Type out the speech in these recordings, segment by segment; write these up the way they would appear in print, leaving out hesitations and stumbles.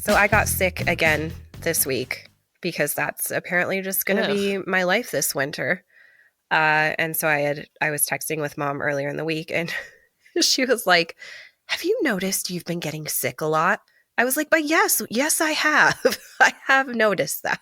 So I got sick again this week because that's apparently just going to be my life this winter. And so I was texting with Mom earlier in the week, and she was like, "Have you noticed you've been getting sick a lot?" I was like, "But yes, I have. I have noticed that."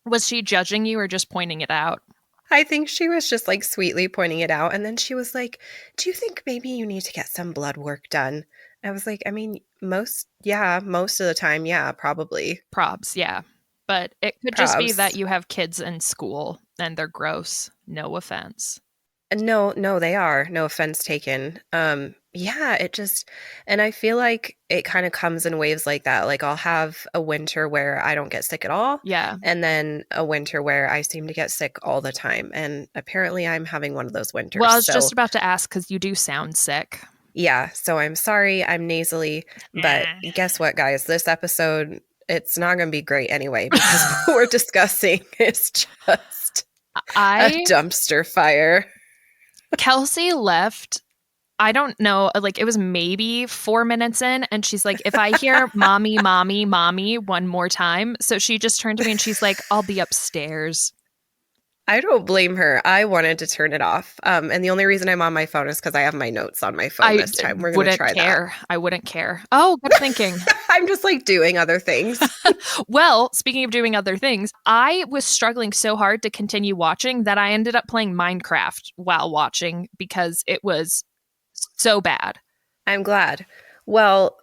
Was she judging you or just pointing it out? I think she was just like sweetly pointing it out. And then she was like, "Do you think maybe you need to get some blood work done?" I was like, I mean, most of the time, yeah, probably. Probs, yeah. But it could just be that you have kids in school and they're gross. No offense. No, they are. No offense taken. Yeah, it just, and I feel like it kind of comes in waves like that. Like I'll have a winter where I don't get sick at all. Yeah. And then a winter where I seem to get sick all the time. And apparently I'm having one of those winters. Well, I was just about to ask because you do sound sick. Yeah, so I'm sorry, I'm nasally, but guess what, guys? This episode, it's not going to be great anyway because what we're discussing is just a dumpster fire. Kelsey left, I don't know, like it was maybe 4 minutes in, and she's like, if I hear mommy, mommy, mommy one more time. So she just turned to me and she's like, I'll be upstairs. I don't blame her. I wanted to turn it off. And the only reason I'm on my phone is because I have my notes on my phone this time. We're going to try that. I wouldn't care. Oh, good thinking. I'm just like doing other things. Well, speaking of doing other things, I was struggling so hard to continue watching that I ended up playing Minecraft while watching because it was so bad. I'm glad. Well,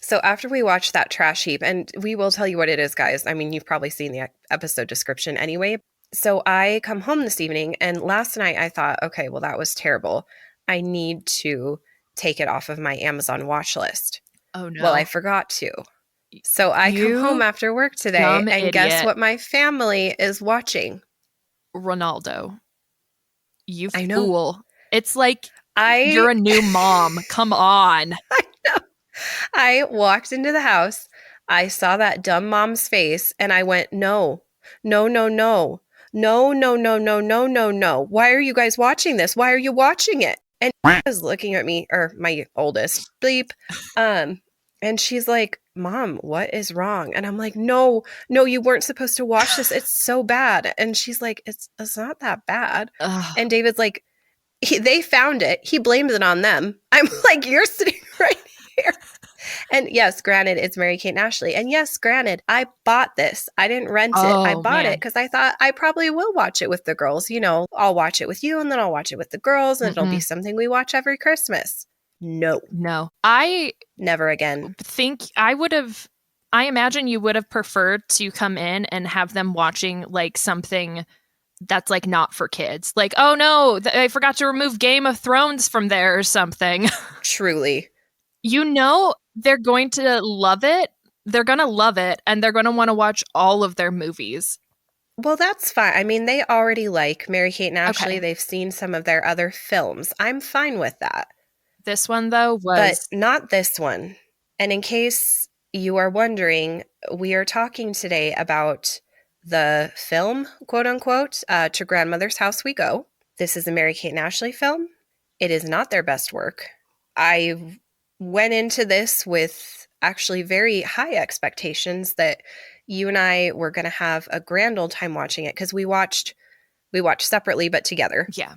so after we watched that trash heap, and we will tell you what it is, guys. I mean, you've probably seen the episode description anyway. So I come home this evening, and last night I thought, okay, well, that was terrible. I need to take it off of my Amazon watch list. Oh, no. Well, I forgot to. So I come home after work today, and guess what my family is watching? Ronaldo. You fool. I know. It's like you're a new mom. Come on. I know. I walked into the house. I saw that dumb mom's face, and I went, no. No. Why are you guys watching this? Why are you watching it? And she was looking at me, or my oldest, bleep. And she's like, Mom, what is wrong? And I'm like, no, you weren't supposed to watch this. It's so bad. And she's like, it's not that bad. Ugh. And David's like, they found it. He blamed it on them. I'm like, you're sitting right here. And yes, granted, it's Mary-Kate and Ashley. And yes, granted, I bought this. I didn't rent it. I bought it because I thought I probably will watch it with the girls. You know, I'll watch it with you and then I'll watch it with the girls and it'll be something we watch every Christmas. No. I never again. I imagine you would have preferred to come in and have them watching like something that's like not for kids. Like, oh no, I forgot to remove Game of Thrones from there or something. Truly. You know, they're going to love it. They're going to love it. And they're going to want to watch all of their movies. Well, that's fine. I mean, they already like Mary-Kate and Ashley. Okay. They've seen some of their other films. I'm fine with that. This one, though, was... But not this one. And in case you are wondering, we are talking today about the film, quote unquote, To Grandmother's House We Go. This is a Mary-Kate and Ashley film. It is not their best work. I went into this with actually very high expectations that you and I were going to have a grand old time watching it because we watched separately but together. Yeah.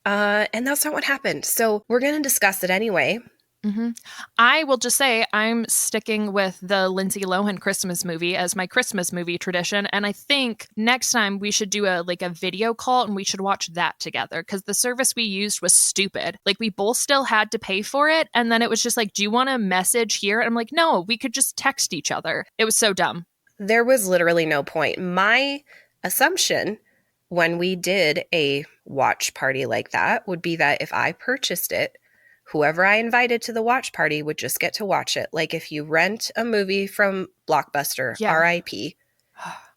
And that's not what happened. So we're going to discuss it anyway. Mm-hmm. I will just say I'm sticking with the Lindsay Lohan Christmas movie as my Christmas movie tradition. And I think next time we should do a video call and we should watch that together because the service we used was stupid. Like we both still had to pay for it. And then it was just like, do you want a message here? And I'm like, no, we could just text each other. It was so dumb. There was literally no point. My assumption when we did a watch party like that would be that if I purchased it, whoever I invited to the watch party would just get to watch it. Like if you rent a movie from Blockbuster, RIP,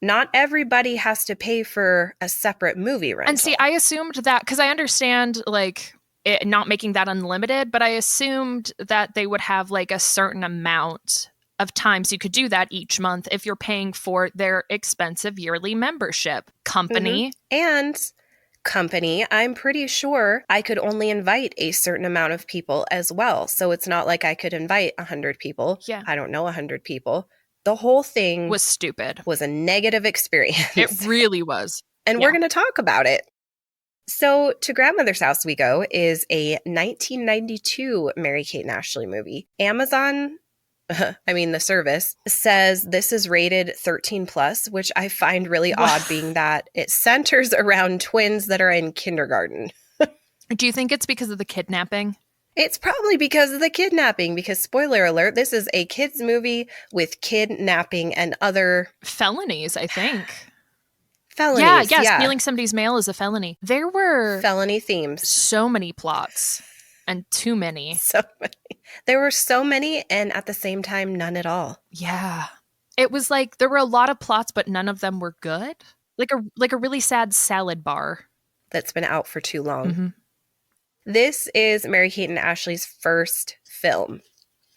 not everybody has to pay for a separate movie rental. And see, I assumed that because I understand like it not making that unlimited, but I assumed that they would have like a certain amount of times you could do that each month if you're paying for their expensive yearly membership company. Mm-hmm. And company, I'm pretty sure I could only invite a certain amount of people as well. So it's not like I could invite 100 people. Yeah. I don't know 100 people. The whole thing Was stupid. was a negative experience. It really was. And Yeah. we're going to talk about it. So To Grandmother's House We Go is a 1992 Mary-Kate and Ashley movie. Amazon, the service, says this is rated 13 plus, which I find really odd, being that it centers around twins that are in kindergarten. Do you think it's because of the kidnapping? It's probably because of the kidnapping, because spoiler alert, this is a kids movie with kidnapping and other felonies, I think. Felonies. Yeah, stealing somebody's mail is a felony. There were felony themes. So many plots and too many. So many. There were so many, and at the same time, none at all. Yeah. It was like there were a lot of plots, but none of them were good. Like a really sad salad bar. That's been out for too long. Mm-hmm. This is Mary-Kate and Ashley's first film,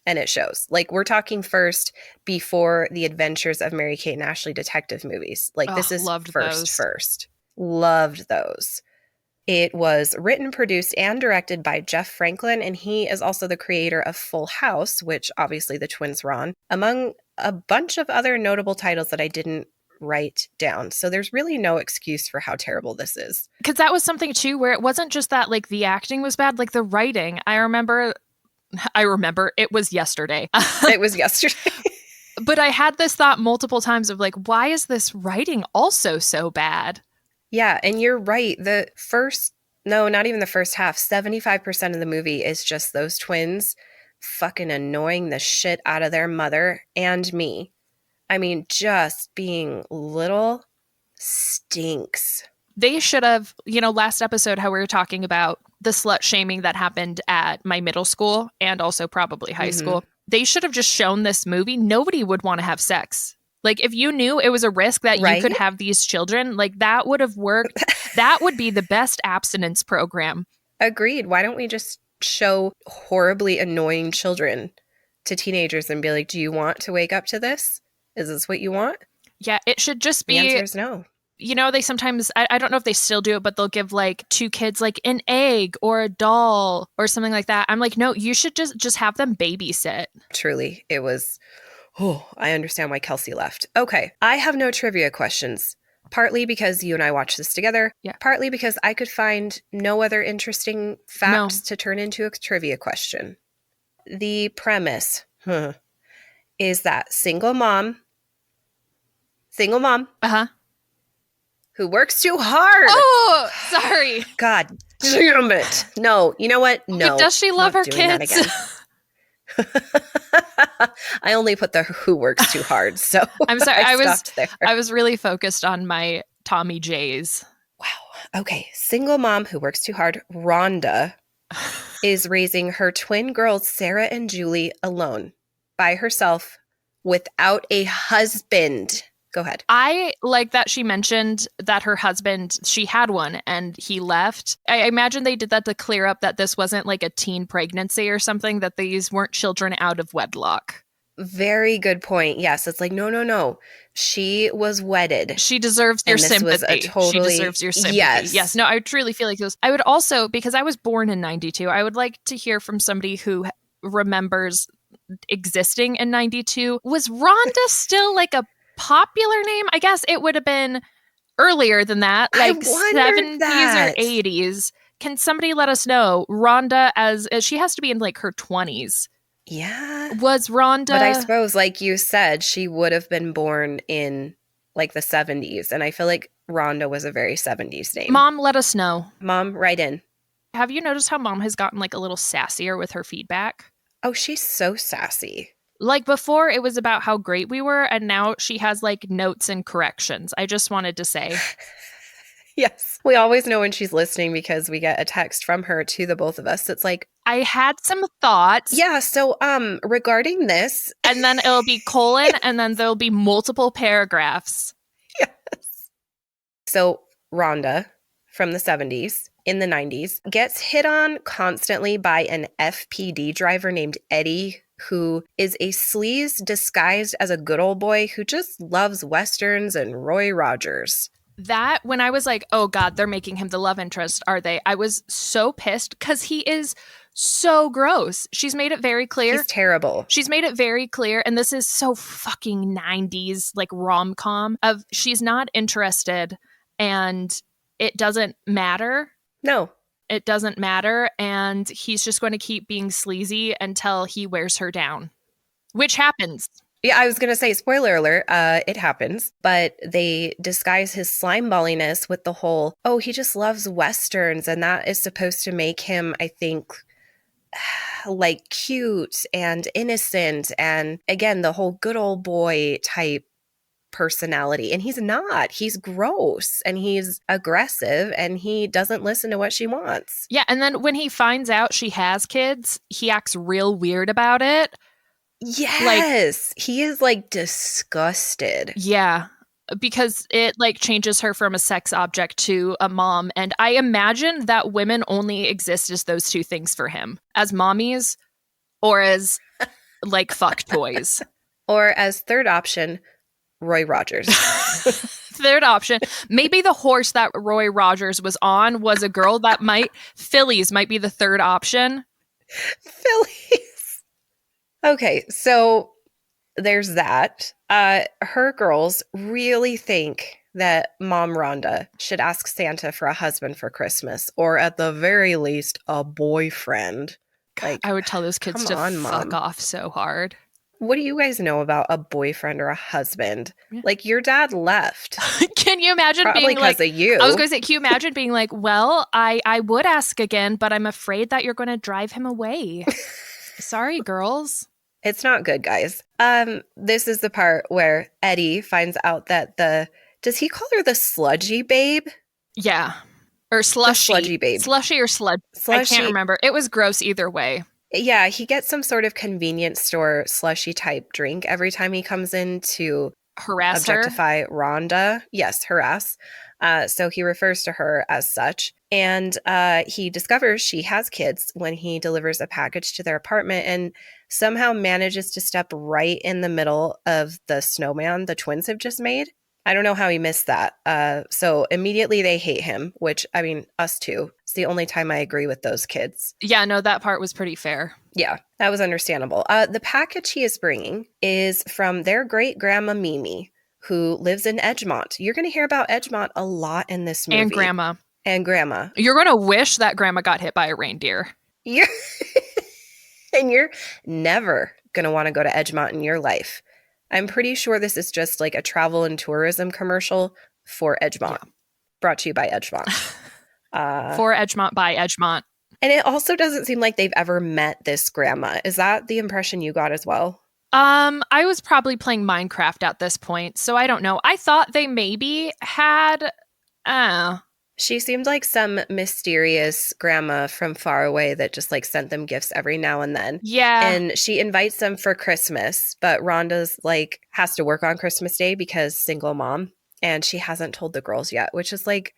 and it shows. Like, we're talking first before the Adventures of Mary-Kate and Ashley detective movies. Like, this is first. Loved those. It was written, produced, and directed by Jeff Franklin, and he is also the creator of Full House, which obviously the twins were on, among a bunch of other notable titles that I didn't write down. So there's really no excuse for how terrible this is. Because that was something, too, where it wasn't just that, like, the acting was bad, like, the writing. I remember it was yesterday. It was yesterday. But I had this thought multiple times of, like, why is this writing also so bad? Yeah, and you're right. Not even the first half, 75% of the movie is just those twins fucking annoying the shit out of their mother and me. I mean, just being little stinks. They should have, last episode, how we were talking about the slut shaming that happened at my middle school and also probably high school. They should have just shown this movie. Nobody would want to have sex. Like, if you knew it was a risk that you could have these children, like, that would have worked. That would be the best abstinence program. Agreed. Why don't we just show horribly annoying children to teenagers and be like, do you want to wake up to this? Is this what you want? Yeah, it should just be. The answer is no. They sometimes, I don't know if they still do it, but they'll give, like, two kids, like, an egg or a doll or something like that. I'm like, no, you should just have them babysit. Truly, it was... Oh, I understand why Kelsey left. Okay, I have no trivia questions. Partly because you and I watched this together. Yeah. Partly because I could find no other interesting facts to turn into a trivia question. The premise is that single mom who works too hard. Oh, sorry. God damn it. No, you know what? No. Does she love her kids? I only put the who works too hard, so I'm sorry. I was really focused on my Tommy J's. Wow. Okay. Single mom who works too hard, Rhonda, is raising her twin girls, Sarah and Julie, alone by herself without a husband. Go ahead. I like that she mentioned that her husband, she had one and he left. I imagine they did that to clear up that this wasn't like a teen pregnancy or something, that these weren't children out of wedlock. Very good point. Yes, it's like, no. She was wedded. She deserves your sympathy. She deserves your sympathy. Yes. No, I truly feel like this. I would also, because I was born in 92, I would like to hear from somebody who remembers existing in 92. Was Rhonda still like a popular name? I guess it would have been earlier than that, like 70s or 80s. Can somebody let us know? Rhonda, as she has to be in like her 20s. Yeah. Was Rhonda... But I suppose, like you said, she would have been born in like the 70s. And I feel like Rhonda was a very 70s name. Mom, let us know. Mom, write in. Have you noticed how Mom has gotten like a little sassier with her feedback? Oh, she's so sassy. Like before, it was about how great we were, and now she has like notes and corrections. I just wanted to say. Yes. We always know when she's listening because we get a text from her to the both of us. It's like, I had some thoughts. Yeah, so regarding this. And then it'll be colon, and then there'll be multiple paragraphs. Yes. So Rhonda from the 70s, in the 90s, gets hit on constantly by an FPD driver named Eddie, who is a sleaze disguised as a good old boy who just loves Westerns and Roy Rogers. That, when I was like, oh God, they're making him the love interest, are they? I was so pissed because he is so gross. She's made it very clear. He's terrible. She's made it very clear, and this is so fucking 90s, like rom-com, of she's not interested and it doesn't matter. No. It doesn't matter, and he's just going to keep being sleazy until he wears her down, which happens. Yeah, I was going to say, spoiler alert, it happens, but they disguise his slime balliness with the whole, oh, he just loves Westerns, and that is supposed to make him, I think, like cute and innocent, and again, the whole good old boy type personality. And he's not. He's gross, and he's aggressive, and he doesn't listen to what she wants. Yeah, and then when he finds out she has kids, he acts real weird about it. Yes, he is like disgusted. Yeah, because it like changes her from a sex object to a mom. And I imagine that women only exist as those two things for him, as mommies or as like fuck toys. Or as third option, Roy Rogers. Third option, maybe the horse that Roy Rogers was on was a girl that Phillies might be the third option. Phillies. Okay, so there's that. Her girls really think that Mom Rhonda should ask Santa for a husband for Christmas, or at the very least, a boyfriend. Like, I would tell those kids to fuck Mom. off so hard. What do you guys know about a boyfriend or a husband? Yeah. Like, your dad left. Can you imagine Probably being like, because of you. I was going to say, can you imagine being like, well, I would ask again, but I'm afraid that you're going to drive him away. Sorry, girls. It's not good, guys. This is the part where Eddie finds out that does he call her the sludgy babe? Yeah. Or slushy. The sludgy babe. Slushy or sludgy. I can't remember. It was gross either way. Yeah, he gets some sort of convenience store slushy type drink every time he comes in to objectify Rhonda. Yes, harass. So he refers to her as such. And he discovers she has kids when he delivers a package to their apartment and somehow manages to step right in the middle of the snowman the twins have just made. I don't know how he missed that. So immediately they hate him, which, I mean, us too. It's the only time I agree with those kids. Yeah, no, that part was pretty fair. Yeah, that was understandable. The package he is bringing is from their great grandma Mimi, who lives in Edgemont. You're going to hear about Edgemont a lot in this movie. And grandma. And grandma. You're going to wish that grandma got hit by a reindeer. And you're never going to want to go to Edgemont in your life. I'm pretty sure this is just like a travel and tourism commercial for Edgemont. Yeah. Brought to you by Edgemont. For Edgemont by Edgemont. And it also doesn't seem like they've ever met this grandma. Is that the impression you got as well? I was probably playing Minecraft at this point, so I don't know. I thought they maybe had... She seemed like some mysterious grandma from far away that just like sent them gifts every now and then. Yeah. And she invites them for Christmas, but Rhonda's like has to work on Christmas Day because single mom. And she hasn't told the girls yet, which is like,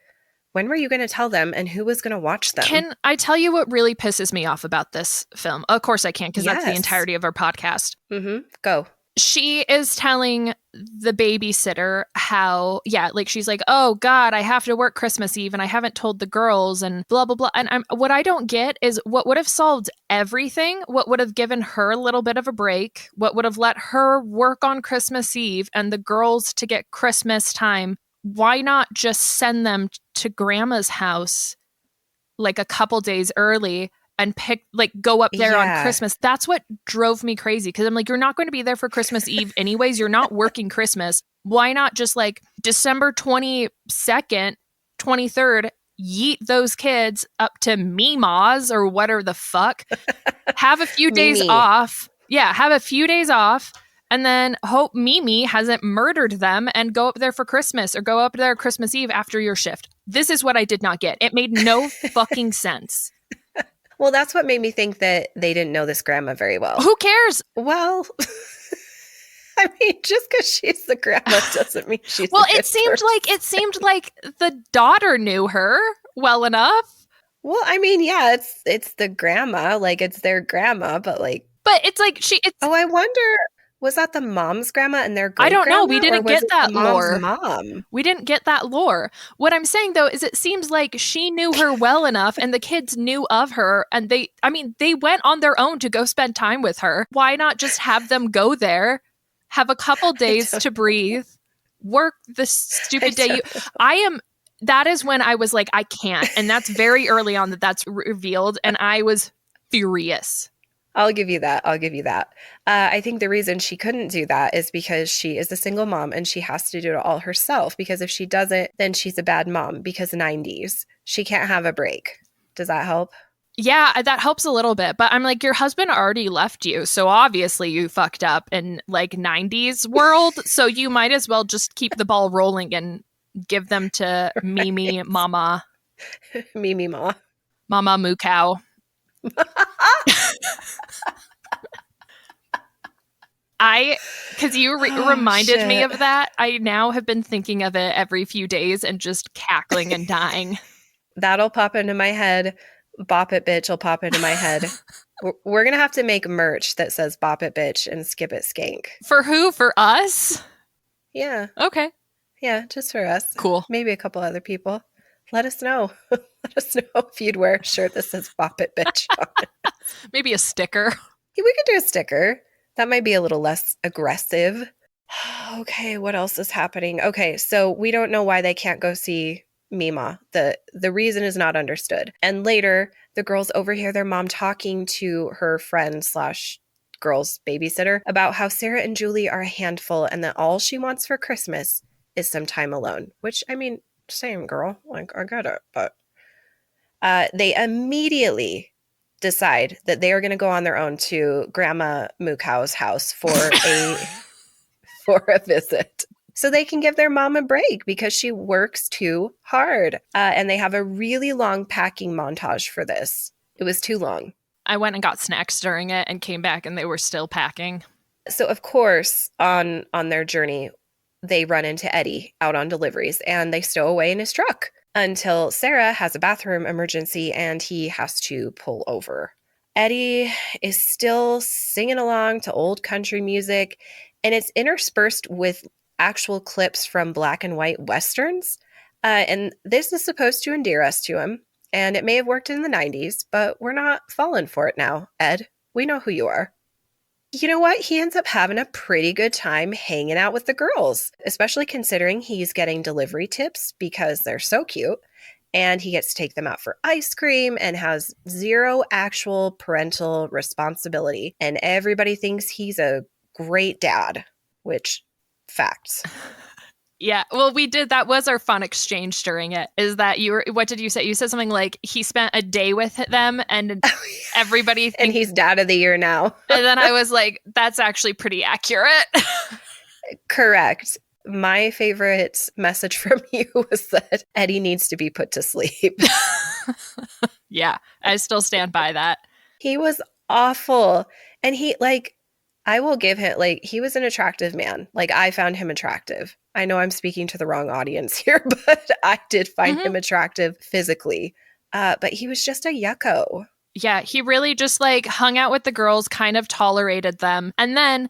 when were you going to tell them and who was going to watch them? Can I tell you what really pisses me off about this film? Of course I can, because that's the entirety of our podcast. Mm-hmm. Go. She is telling the babysitter how, like she's like, oh God, I have to work Christmas Eve and I haven't told the girls and blah, blah, blah. And what I don't get is what would have solved everything, what would have given her a little bit of a break, what would have let her work on Christmas Eve and the girls to get Christmas time. Why not just send them to grandma's house like a couple days early and go up there on Christmas? That's what drove me crazy. Cause I'm like, you're not going to be there for Christmas Eve anyways. You're not working Christmas. Why not just like December 22nd, 23rd, yeet those kids up to Mima's or whatever the fuck. Have a few days off. Yeah. Have a few days off. And then hope Mimi hasn't murdered them and go up there for Christmas or go up there Christmas Eve after your shift. This is what I did not get. It made no fucking sense. Well, that's what made me think that they didn't know this grandma very well. Who cares? Well, I mean, just because she's the grandma doesn't mean she's well, a good it seemed like the daughter knew her well enough. Well, I mean, yeah, it's the grandma, like it's their grandma, but it's like oh, I wonder Was that the mom's grandma and their I great don't know. We grandma, or didn't was get it the that mom's lore. mom? We didn't get that lore. What I'm saying though is it seems like she knew her well enough and the kids knew of her and they went on their own to go spend time with her. Why not just have them go there, have a couple days to breathe, work the stupid day that is when I was like, I can't. And that's very early on that's revealed and I was furious. I'll give you that. I think the reason she couldn't do that is because she is a single mom and she has to do it all herself. Because if she doesn't, then she's a bad mom because 90s. She can't have a break. Does that help? Yeah, that helps a little bit. But I'm like, your husband already left you. So obviously you fucked up in like 90s world. So you might as well just keep the ball rolling and give them to Right. Mimi, Mama. Mimi Ma. Mama Moo Cow. Because you reminded me of that, I now have been thinking of it every few days and just cackling and dying. That'll pop into my head. Bop it, bitch will pop into my head. We're going to have to make merch that says bop it, bitch and skip it, skank. For who? For us? Yeah. Okay. Yeah, just for us. Cool. Maybe a couple other people. Let us know. Let us know if you'd wear a shirt that says bop it, bitch on it. Maybe a sticker. Yeah, we could do a sticker. That might be a little less aggressive. Okay, what else is happening? Okay, so we don't know why they can't go see Mima. The reason is not understood. And later, the girls overhear their mom talking to her friend slash girl's babysitter about how Sarah and Julie are a handful and that all she wants for Christmas is some time alone. Which, I mean, same girl. Like, I get it. But they immediately decide that they are going to go on their own to Grandma Mookow's house for a visit. So they can give their mom a break because she works too hard. And they have a really long packing montage for this. It was too long. I went and got snacks during it and came back and they were still packing. So of course, on their journey, they run into Eddie out on deliveries and they stow away in his truck until Sarah has a bathroom emergency and he has to pull over. Eddie is still singing along to old country music, and it's interspersed with actual clips from black and white westerns. And this is supposed to endear us to him. And it may have worked in the 90s, but we're not falling for it now, Ed. We know who you are. You know what? He ends up having a pretty good time hanging out with the girls, especially considering he's getting delivery tips because they're so cute. And he gets to take them out for ice cream and has zero actual parental responsibility. And everybody thinks he's a great dad, which facts. Yeah, well, we did. That was our fun exchange during it. Is that what did you say? You said something like he spent a day with them and everybody and he's dad of the year now. And then I was like, that's actually pretty accurate. Correct. My favorite message from you was that Eddie needs to be put to sleep. Yeah, I still stand by that. He was awful. And I will give him, he was an attractive man. I found him attractive. I know I'm speaking to the wrong audience here, but I did find him attractive physically. But he was just a yucko. Yeah, he really just hung out with the girls, kind of tolerated them. And then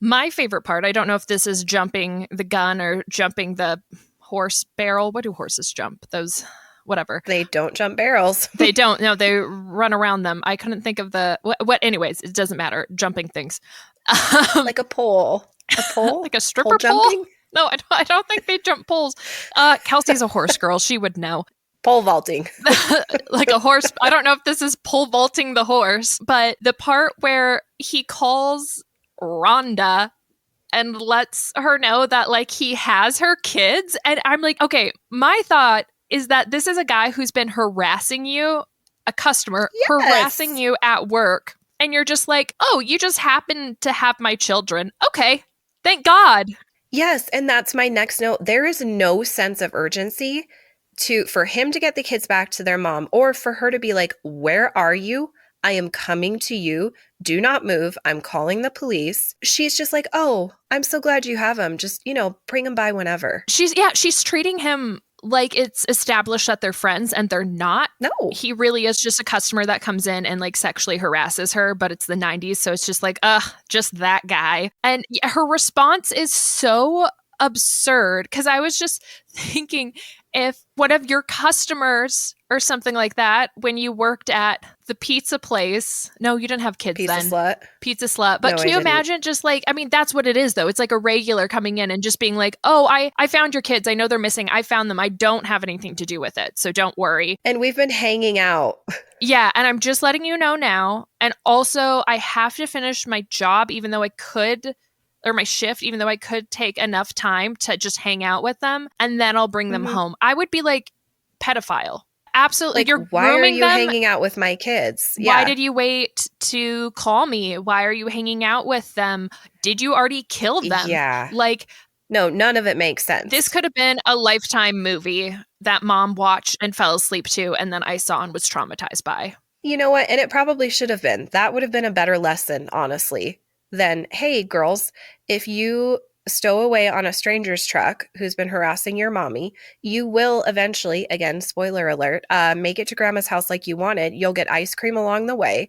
my favorite part, I don't know if this is jumping the gun or jumping the horse barrel. What do horses jump? Those, whatever. They don't jump barrels. They don't. No, they run around them. I couldn't think of what anyways, it doesn't matter. Jumping things. Like a pole. A pole? Like a stripper pole? No, I don't think they jump poles. Kelsey's a horse girl. She would know. Pole vaulting. Like a horse. I don't know if this is pole vaulting the horse, but the part where he calls Rhonda and lets her know that he has her kids. And I'm like, okay, my thought is that this is a guy who's been harassing you, a customer, harassing you at work. And you're just like, oh, you just happen to have my children. Okay, thank God. Yes, and that's my next note. There is no sense of urgency for him to get the kids back to their mom or for her to be like, where are you? I am coming to you. Do not move. I'm calling the police. She's just like, oh, I'm so glad you have him. Just, bring him by whenever. She's treating him like it's established that they're friends and they're not. No. He really is just a customer that comes in and like sexually harasses her, but it's the 90s. So it's just like, just that guy. And her response is so absurd because I was just thinking if one of your customers or something like that, when you worked at the pizza place, no, you didn't have kids Pizza then. slut. Pizza slut. But No, can I you didn't. imagine just like, I mean, that's what it is though. It's like a regular coming in and just being like, oh, I found your kids. I know they're missing. I found them. I don't have anything to do with it. So don't worry. And we've been hanging out. Yeah. And I'm just letting you know now. And also, I have to finish my job, even though I could, or my shift, even though I could take enough time to just hang out with them. And then I'll bring them home. I would be like, pedophile. Absolutely. Like, You're why are grooming you them. hanging out with my kids? Why did you wait to call me? Why are you hanging out with them? Did you already kill them? Yeah. Like, no, none of it makes sense. this could have been a Lifetime movie that mom watched and fell asleep to, and then I saw and was traumatized by. You know what? And it probably should have been. That would have been a better lesson, honestly, than, hey, girls, if you stow away on a stranger's truck who's been harassing your mommy, you will eventually, again, spoiler alert, make it to grandma's house like you wanted. You'll get ice cream along the way.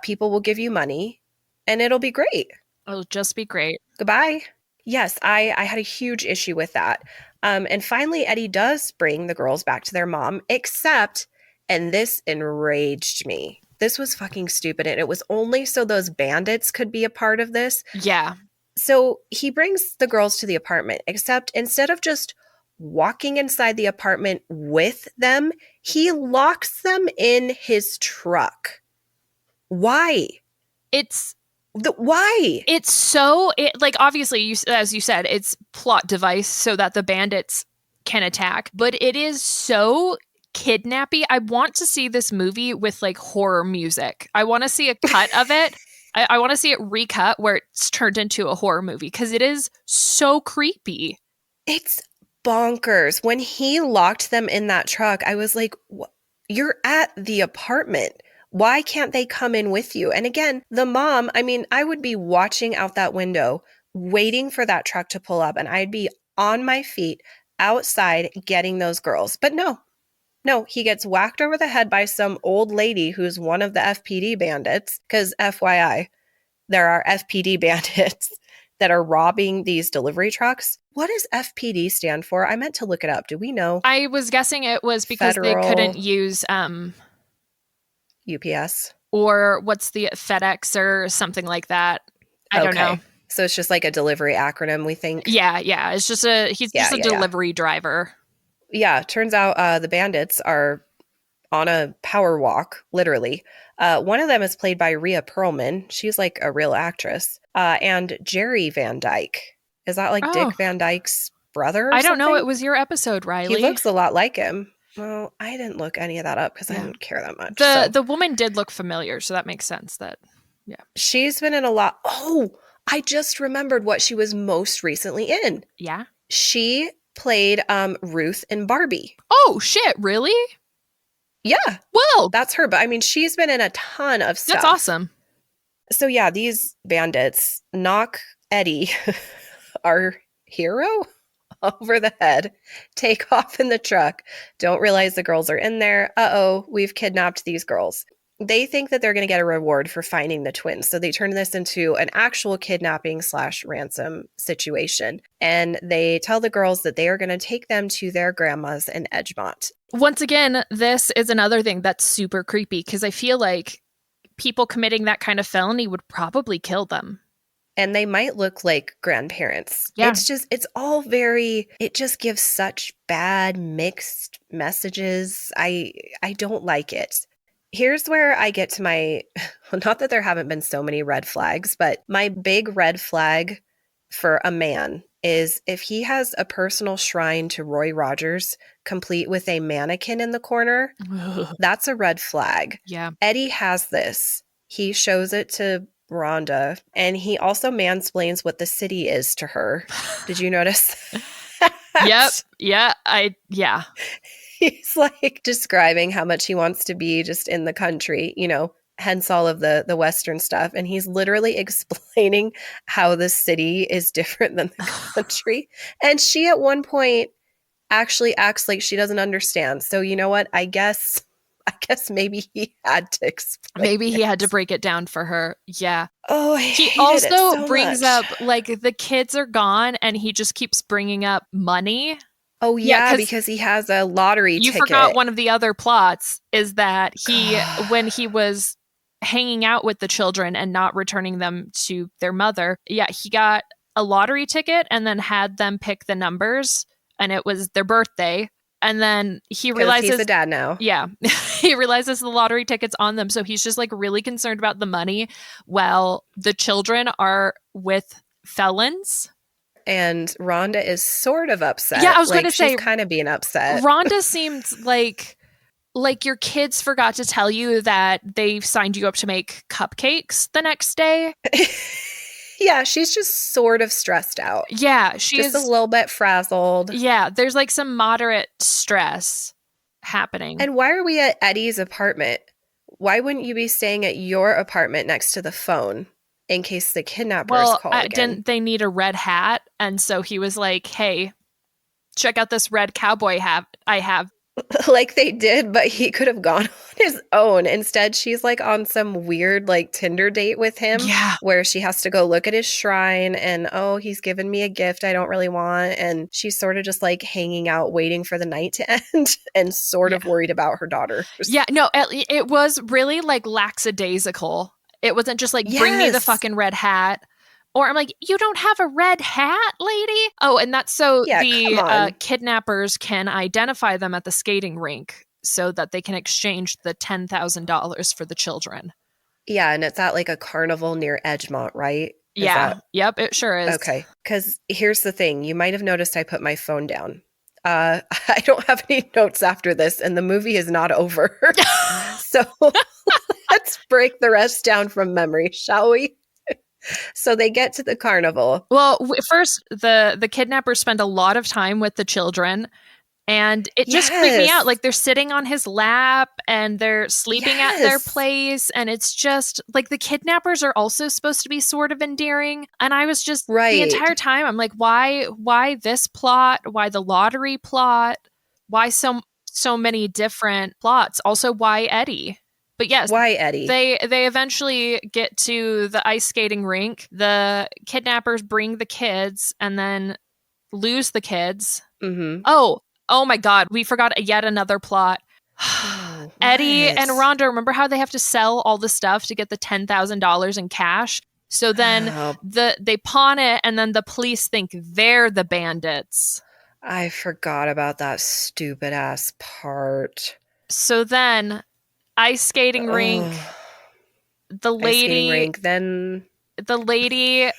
People will give you money, and it'll be great. It'll just be great. Goodbye. Yes, I had a huge issue with that. And finally, Eddie does bring the girls back to their mom, except, and this enraged me, this was fucking stupid, and it was only so those bandits could be a part of this. Yeah. So he brings the girls to the apartment, except instead of just walking inside the apartment with them, he locks them in his truck. Why? Why? It's so, like, obviously, as you said, it's plot device so that the bandits can attack, but it is so kidnappy. I want to see this movie with like horror music. I want to see a cut of it. I want to see it recut where it's turned into a horror movie because it is so creepy. It's bonkers. When he locked them in that truck, I was like, you're at the apartment. Why can't they come in with you? And again, the mom, I mean, I would be watching out that window, waiting for that truck to pull up, and I'd be on my feet outside getting those girls. But no, he gets whacked over the head by some old lady who's one of the FPD bandits. Because FYI, there are FPD bandits that are robbing these delivery trucks. What does FPD stand for? I meant to look it up. Do we know? I was guessing it was because they couldn't use UPS. Or what's the FedEx or something like that. I don't know. So it's just like a delivery acronym, we think. Yeah. It's just he's just a delivery driver. Yeah, turns out the bandits are on a power walk, literally. One of them is played by Rhea Perlman. She's like a real actress. And Jerry Van Dyke. Is that like Dick Van Dyke's brother or I don't something? know. It was your episode, Riley. He looks a lot like him. Well, I didn't look any of that up because I didn't care that much. The woman did look familiar, so that makes sense. She's been in a lot. Oh, I just remembered what she was most recently in. Yeah? She played Ruth in Barbie. Oh, shit, really? Yeah. Well, that's her. But I mean, she's been in a ton of stuff. That's awesome. So yeah, these bandits knock Eddie, our hero, over the head, take off in the truck, don't realize the girls are in there. Uh-oh, we've kidnapped these girls. They think that they're going to get a reward for finding the twins. So they turn this into an actual kidnapping / ransom situation. And they tell the girls that they are going to take them to their grandma's in Edgemont. Once again, this is another thing that's super creepy because I feel like people committing that kind of felony would probably kill them. And they might look like grandparents. Yeah. It's all very, it just gives such bad mixed messages. I don't like it. Here's where I get to my, well, not that there haven't been so many red flags, but my big red flag for a man is if he has a personal shrine to Roy Rogers, complete with a mannequin in the corner, that's a red flag. Yeah. Eddie has this. He shows it to Rhonda, and he also mansplains what the city is to her. Did you notice? Yep. Yeah. He's like describing how much he wants to be just in the country, hence all of the Western stuff. And he's literally explaining how the city is different than the country. And she at one point actually acts like she doesn't understand. So you know what? I guess maybe he had to explain Maybe he had to it. break it down for her. Yeah. Oh, I He hated it also so brings much. up, like, the kids are gone and he just keeps bringing up money. Oh, Yeah, yeah, because because he has a lottery you forgot ticket. one of the other plots is that God. when he was hanging out with the children and not returning them to their mother, yeah, he got a lottery ticket and then had them pick the numbers, and it was their birthday. And then he Because he's realizes, a dad now. yeah, he realizes the lottery ticket's on them. So he's just like really concerned about the money while the children are with felons. And Rhonda is sort of Yeah, I upset. was going Like, to she's say, kind of being upset. Rhonda seemed like your kids forgot to tell you that they signed you up to make cupcakes the next day. Yeah, she's just sort of stressed out. Yeah, Just a little bit frazzled. yeah, there's like some moderate stress happening. And why are we at Eddie's apartment? Why wouldn't you be staying at your apartment next to the phone in case the kidnappers Well, call again? didn't they need a red hat? And so he was like, hey, check out this red cowboy hat I have. Like they did, but he could have gone on his own. Instead, she's like on some weird like Tinder date with him Yeah. where she has to go look at his shrine and, oh, he's given me a gift I don't really want. And she's sort of just like hanging out, waiting for the night to end and sort of worried about her daughters. Yeah, no, it was really like lackadaisical. It wasn't just like, bring me the Yes. fucking red hat. Or I'm like, you don't have a red hat, lady? Oh, and that's so Yeah, come the on. kidnappers can identify them at the skating rink so that they can exchange the $10,000 for the children. Yeah, and it's at like a carnival near Edgemont, right? Is Yeah. that Yep, it sure is. okay? Because here's the thing. You might have noticed I put my phone down. I don't have any notes after this, and the movie is not over. So let's break the rest down from memory, shall we? So they get to the carnival. Well, first, the kidnappers spend a lot of time with the children, and it just creeped me out. Yes. Like, they're sitting on his lap and they're sleeping at their Yes. place, and it's just like the kidnappers are also supposed to be sort of endearing. And I was just the Right. entire time, I'm like, why this plot? Why the lottery plot? Why so many different plots? Also, why Eddie? But yes, Why Eddie? they eventually get to the ice skating rink. The kidnappers bring the kids and then lose the kids. Mm-hmm. Oh my God, we forgot yet another plot. Oh, Eddie what? and Rhonda, remember how they have to sell all the stuff to get the $10,000 in cash? So then Oh, they pawn it, and then the police think they're the bandits. I forgot about that stupid ass part. So then, ice skating rink, Ugh. the Ice skating lady rink. Then the lady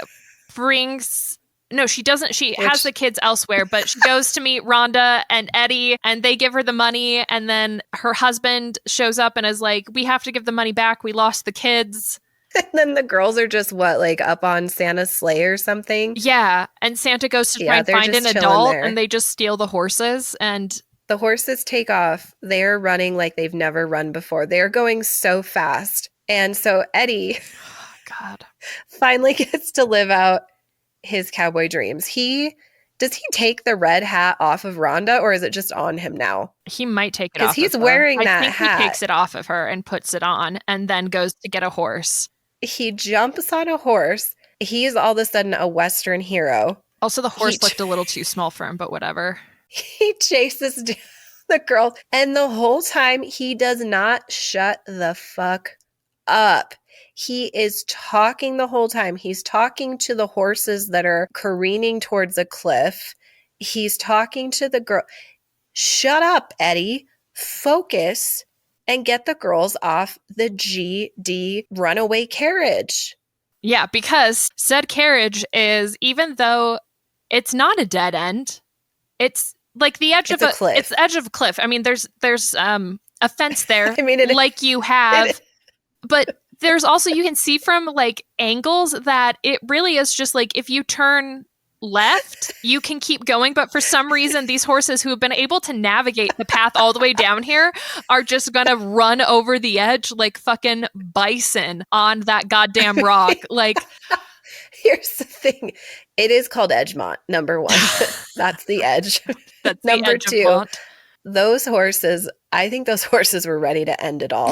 brings no, she doesn't. She has Which- the kids elsewhere, but she goes to meet Rhonda and Eddie, and they give her the money. And then her husband shows up and is like, we have to give the money back. We lost the kids. and then the girls are just what, like up on Santa's sleigh or something? Yeah. And Santa goes to Yeah, try and they're find an just chilling adult, there. and they just steal the horses. And The horses take off. They're running like they've never run before. They're going so fast. And so Eddie God, finally gets to live out his cowboy dreams. Does he take the red hat off of Rhonda, or is it just on him now? he might take it 'Cause off. he's of her. wearing I that think hat. he takes it off of her and puts it on, and then goes to get a horse. He jumps on a horse. He's all of a sudden a Western hero. Also, the horse He- looked a little too small for him, but whatever. He chases down the girls, and the whole time he does not shut the fuck up. He is talking the whole time. He's talking to the horses that are careening towards a cliff. He's talking to the girl. Shut up, Eddie. Focus and get the girls off the GD runaway carriage. Yeah, because said carriage is, even though it's not a dead end, it's like the edge It's of a cliff. It's the edge of a cliff. I mean, there's a fence there, I mean, it like you have, but there's also, you can see from like angles that it really is just like, if you turn left, you can keep going. But for some reason, these horses who have been able to navigate the path all the way down here are just gonna run over the edge like fucking bison on that goddamn rock. Like, Here's the thing. It is called Edgemont, number one. That's the edge. That's the Number edge of two, Mont. those horses, I think those horses were ready to end it all.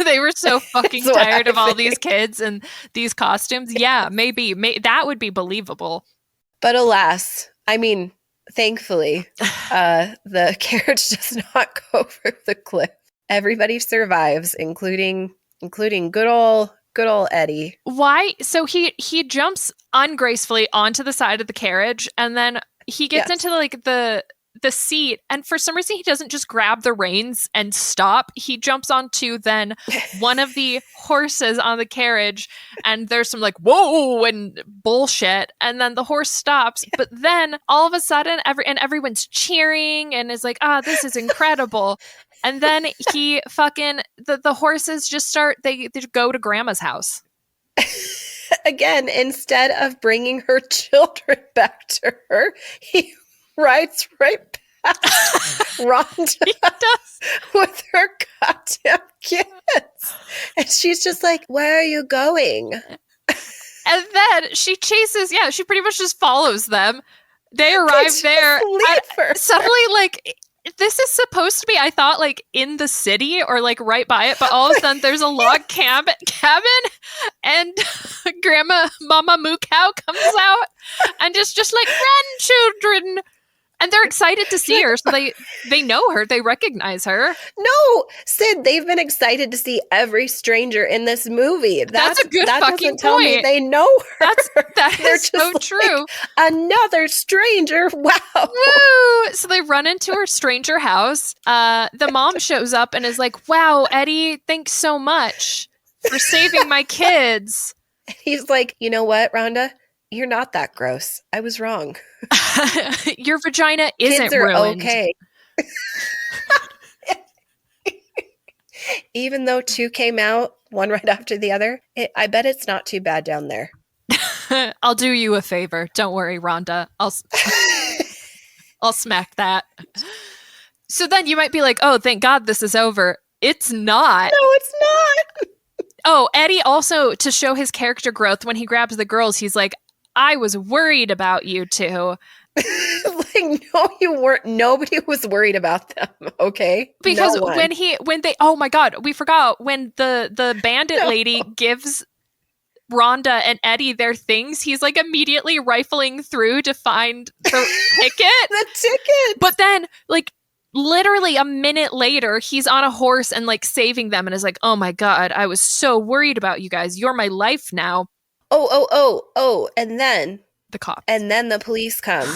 They were so fucking That's what tired I of all these think. kids and these costumes. Yeah, maybe. That would be believable. But alas, I mean, thankfully, the carriage does not go over the cliff. Everybody survives, including good old Eddie. Why? So he jumps ungracefully onto the side of the carriage, and then he gets Yes. into like the seat, and for some reason he doesn't just grab the reins and stop. He jumps onto then one of the horses on the carriage, and there's some like whoa and bullshit, and then the horse stops. But then all of a sudden everyone's cheering and is like, this is incredible. And then he fucking the horses just start they go to grandma's house. Again, instead of bringing her children back to her, he rides right past Rhonda with her goddamn kids. And she's just like, where are you going? And then she chases, she pretty much just follows them. They arrive there. Suddenly, like, this is supposed to be, I thought, like, in the city or, like, right by it. But all of a sudden, there's a log cabin and Mama Moo Cow comes out and is just like, run, children. And they're excited to see her. So they know her. They recognize her. No, Sid, they've been excited to see every stranger in this movie. That's a good fucking doesn't tell me point. they know her. That is so true. Another stranger. Wow. Woo! So they run into her stranger house. The mom shows up and is like, wow, Eddie, thanks so much for saving my kids. He's like, you know what, Rhonda? You're not that gross. I was wrong. Your vagina isn't Kids are ruined. Okay. Even though 2 came out, one right after the other, I bet it's not too bad down there. I'll do you a favor. Don't worry, Rhonda. I'll smack that. So then you might be like, oh, thank God this is over. It's not. No, it's not. Oh, Eddie also, to show his character growth, when he grabs the girls, he's like, I was worried about you two. Like, no, you weren't. Nobody was worried about them, okay? Because when they, oh my God, we forgot when the bandit lady gives Rhonda and Eddie their things, he's like immediately rifling through to find the ticket. The ticket. But then, like, literally a minute later, he's on a horse and like saving them and is like, oh my God, I was so worried about you guys. You're my life now. Oh. And then the cops. And then the police come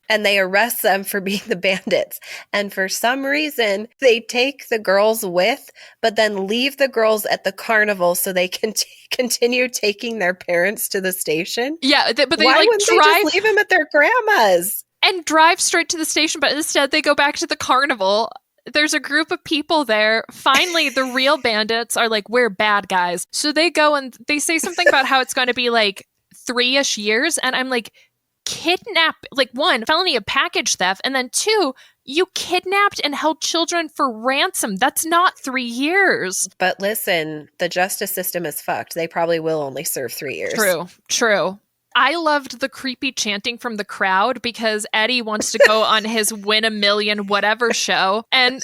and they arrest them for being the bandits. And for some reason, they take the girls with, but then leave the girls at the carnival so they can continue taking their parents to the station. Yeah, but they Why like wouldn't they just leave them at their grandma's? And drive straight to the station, but instead they go back to the carnival. There's a group of people there. Finally, the real bandits are like, we're bad guys. So they go and they say something about how it's going to be like 3-ish years. And I'm like, kidnap, like 1, felony of package theft. And then 2, you kidnapped and held children for ransom. That's not 3 years. But listen, the justice system is fucked. They probably will only serve 3 years. True. I loved the creepy chanting from the crowd because Eddie wants to go on his win a million whatever show. And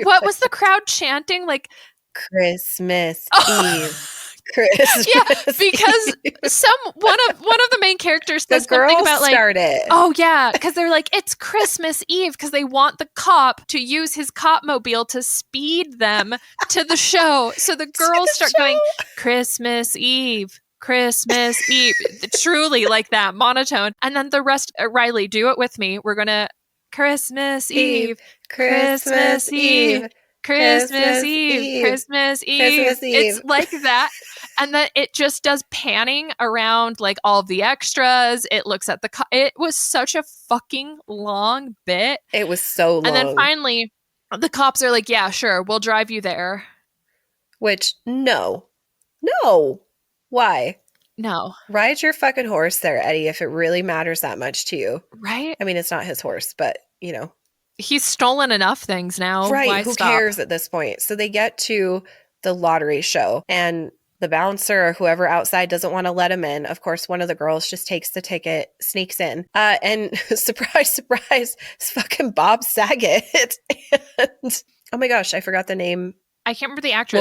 what was the crowd chanting? Like Christmas Eve. Christmas because Eve. one of the main characters says the something about like, started. Oh yeah, because they're like, it's Christmas Eve because they want the cop to use his cop mobile to speed them to the show. So the girls start going, Christmas Eve. Christmas Eve. Truly like that, monotone. And then the rest, Riley, do it with me. We're going to Christmas Eve, Christmas Eve, Christmas Eve, Christmas Eve. It's like that. And then it just does panning around like all of the extras. It looks at it was such a fucking long bit. It was so long. And then finally, the cops are like, yeah, sure, we'll drive you there. Which, no. Why? No. Ride your fucking horse there, Eddie, if it really matters that much to you. Right? I mean, it's not his horse, but, you know. He's stolen enough things now. Right. Why Who stop? cares at this point? So they get to the lottery show and The bouncer or whoever outside doesn't want to let him in. Of course, one of the girls just takes the ticket, sneaks in. And surprise, surprise, it's fucking Bob Saget. And oh my gosh, I forgot the name. I can't remember the actress.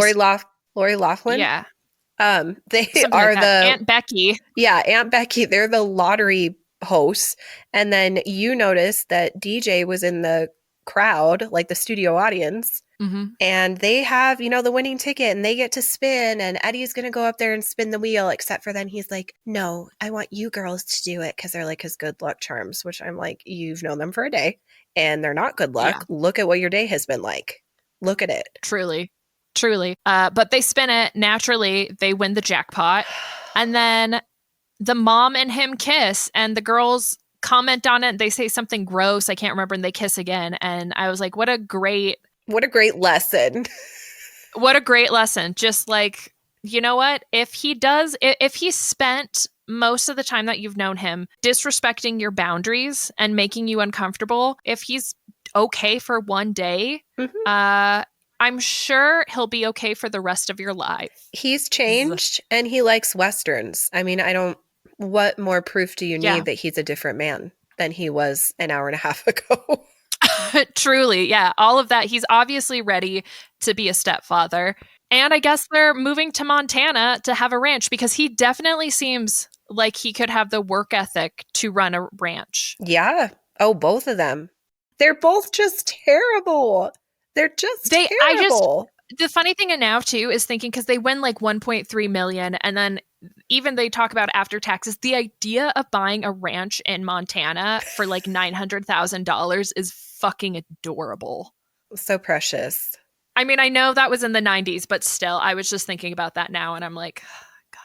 Lori Loughlin? Yeah. They Something are like that. the Aunt Becky. Yeah, Aunt Becky. They're the lottery hosts. And then you notice that DJ was in the crowd, like the studio audience. Mm-hmm. And they have, the winning ticket and they get to spin. And Eddie's going to go up there and spin the wheel, except for then he's like, no, I want you girls to do it because they're like his good luck charms, which I'm like, you've known them for a day and they're not good luck. Yeah. Look at what your day has been like. Look at it. Truly. But they spin it. Naturally, they win the jackpot. And then the mom and him kiss and the girls comment on it. They say something gross. I can't remember. And they kiss again. And I was like, what a great lesson. What a great lesson. Just like, you know what? If he spent most of the time that you've known him disrespecting your boundaries and making you uncomfortable, if he's okay for one day, I'm sure he'll be okay for the rest of your life. He's changed and he likes Westerns. I mean, what more proof do you need that he's a different man than he was an hour and a half ago? Truly, yeah. All of that. He's obviously ready to be a stepfather. And I guess they're moving to Montana to have a ranch because he definitely seems like he could have the work ethic to run a ranch. Yeah. Oh, both of them. They're both just terrible. They're just terrible. The funny thing now too is thinking because they win like 1.3 million and then even they talk about after taxes, the idea of buying a ranch in Montana for like $900,000 is fucking adorable. So precious. I mean, I know that was in the 90s, but still, I was just thinking about that now and I'm like, God.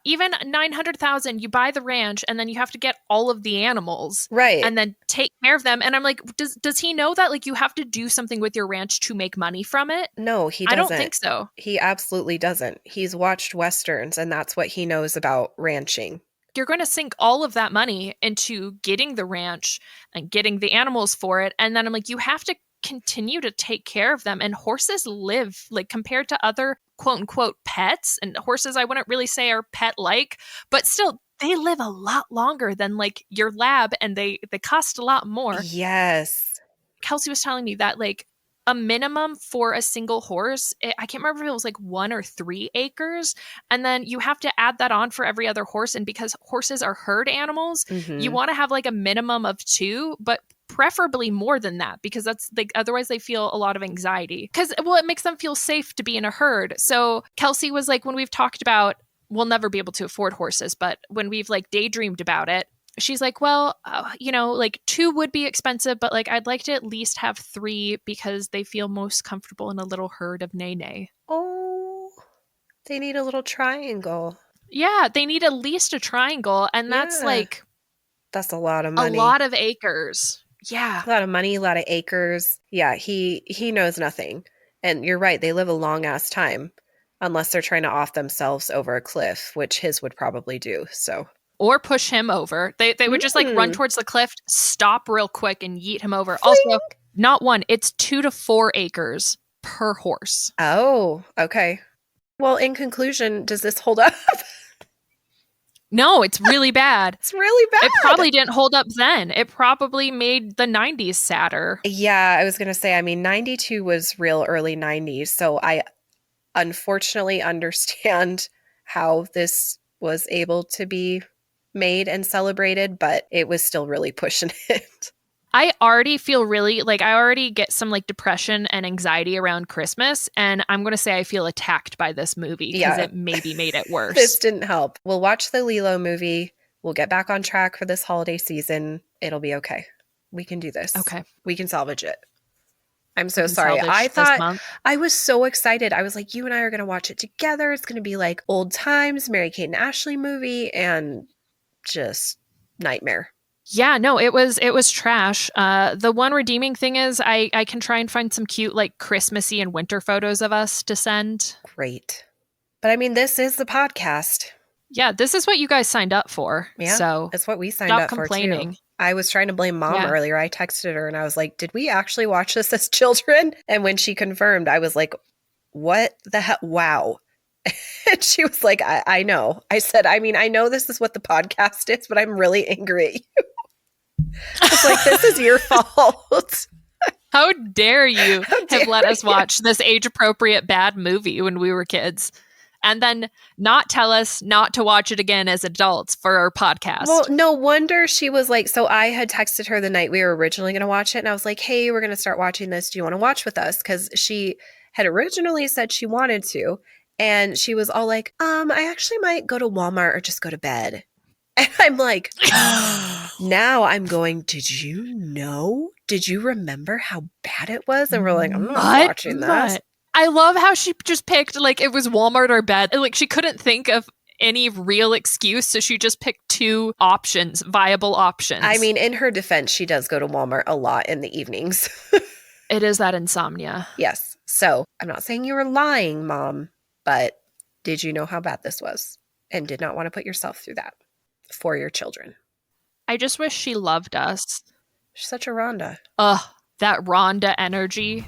Even 900,000, you buy the ranch and then you have to get all of the animals. Right. And then take care of them. And I'm like, does he know that like you have to do something with your ranch to make money from it? No, he doesn't. I don't think so. He absolutely doesn't. He's watched Westerns and that's what he knows about ranching. You're going to sink all of that money into getting the ranch and getting the animals for it. And then I'm like, you have to continue to take care of them. And horses live, like compared to other quote unquote pets, and horses I wouldn't really say are pet like, but still they live a lot longer than like your lab and they cost a lot more. Yes. Kelsey was telling me that like a minimum for a single horse, I can't remember if it was like 1 or 3 acres. And then you have to add that on for every other horse. And because horses are herd animals, you want to have like a minimum of 2, but preferably more than that because that's like otherwise they feel a lot of anxiety because it makes them feel safe to be in a herd. So Kelsey was like, when we've talked about we'll never be able to afford horses, but when we've like daydreamed about it, she's like, well, like 2 would be expensive, but like I'd like to at least have 3 because they feel most comfortable in a little herd of nay. Oh, they need a little triangle. Yeah, they need at least a triangle, and that's that's a lot of money. A lot of acres. Yeah. A lot of money, a lot of acres. Yeah, he knows nothing. And you're right, they live a long ass time unless they're trying to off themselves over a cliff, which his would probably do. So or push him over. They would just like run towards the cliff, stop real quick and yeet him over. Fling. Also, not 1, it's 2 to 4 acres per horse. Oh, okay. Well, in conclusion, does this hold up? No, it's really bad. It's really bad. It probably didn't hold up then. It probably made the 90s sadder. Yeah, I was going to say, I mean, 92 was real early 90s. So I unfortunately understand how this was able to be made and celebrated, but it was still really pushing it. I already feel really like I already get some like depression and anxiety around Christmas. And I'm going to say I feel attacked by this movie because it maybe made it worse. This didn't help. We'll watch the Lilo movie. We'll get back on track for this holiday season. It'll be okay. We can do this. Okay. We can salvage it. I'm so sorry. I thought I was so excited. I was like, you and I are going to watch it together. It's going to be like old times, Mary-Kate and Ashley movie, and just nightmare. Yeah, no, it was trash. The one redeeming thing is I can try and find some cute like Christmassy and winter photos of us to send. Great. But I mean, this is the podcast. Yeah, this is what you guys signed up for. Yeah, so it's what we signed up complaining. for too. I was trying to blame Mom earlier. I texted her and I was like, did we actually watch this as children? And when she confirmed, I was like, what the hell? Wow. And she was like, I know. I said, I mean, I know this is what the podcast is, but I'm really angry at you. I was like, this is your fault. How dare you How have dare let us you? watch this age-appropriate bad movie when we were kids, and then not tell us not to watch it again as adults for our podcast. Well, no wonder she was like, so I had texted her the night we were originally going to watch it. And I was like, hey, we're going to start watching this. Do you want to watch with us? Because she had originally said she wanted to. And she was all like, I actually might go to Walmart or just go to bed. And I'm like, now I'm going, did you know? Did you remember how bad it was? And we're like, I'm not watching that. I love how she just picked, like, it was Walmart or bed. Like, she couldn't think of any real excuse, so she just picked two options, viable options. I mean, in her defense, she does go to Walmart a lot in the evenings. It is that insomnia. Yes. So I'm not saying you were lying, Mom, but did you know how bad this was and did not want to put yourself through that for your children? I just wish she loved us. She's such a Rhonda. Ugh, that Rhonda energy.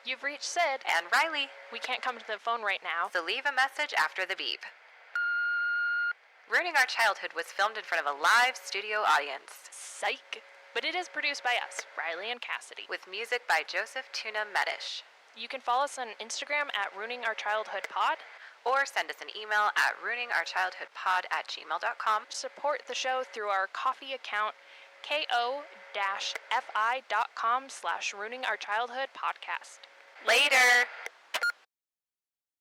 You've reached Sid And Riley. We can't come to the phone right now. So leave a message after the beep. Ruining Our Childhood was filmed in front of a live studio audience. Psych. But it is produced by us, Riley and Cassidy. With music by Joseph Tuna Medish. You can follow us on Instagram at Ruining Our Childhood Pod. Or send us an email at ruiningourchildhoodpod@gmail.com. Support the show through our Ko-fi account, ko-fi.com/Ruining Our Childhood Podcast. Later.